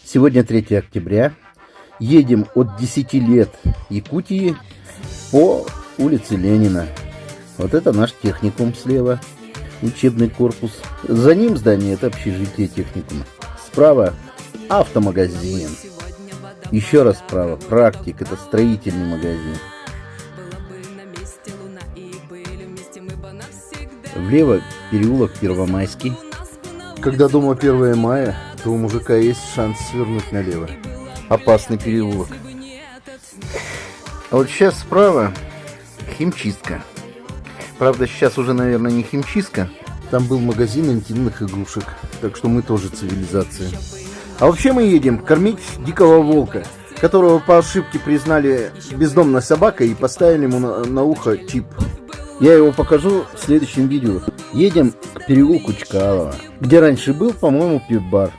Сегодня 3 октября. Едем от 10 лет Якутии по улице Ленина. Вот это наш техникум слева, учебный корпус. За ним здание, это общежитие техникума. Справа автомагазин. Еще раз справа практик, это строительный магазин. Влево переулок Первомайский. Когда дома 1 мая, то у мужика есть шанс свернуть налево. Опасный переулок. А вот сейчас справа химчистка. Правда, сейчас уже, наверное, не химчистка. Там был магазин интимных игрушек. Так что мы тоже цивилизация. А вообще мы едем кормить дикого волка, которого по ошибке признали бездомной собакой и поставили ему на ухо чип. Я его покажу в следующем видео. Едем к переулку Чкалова, где раньше был, по-моему, пивбар.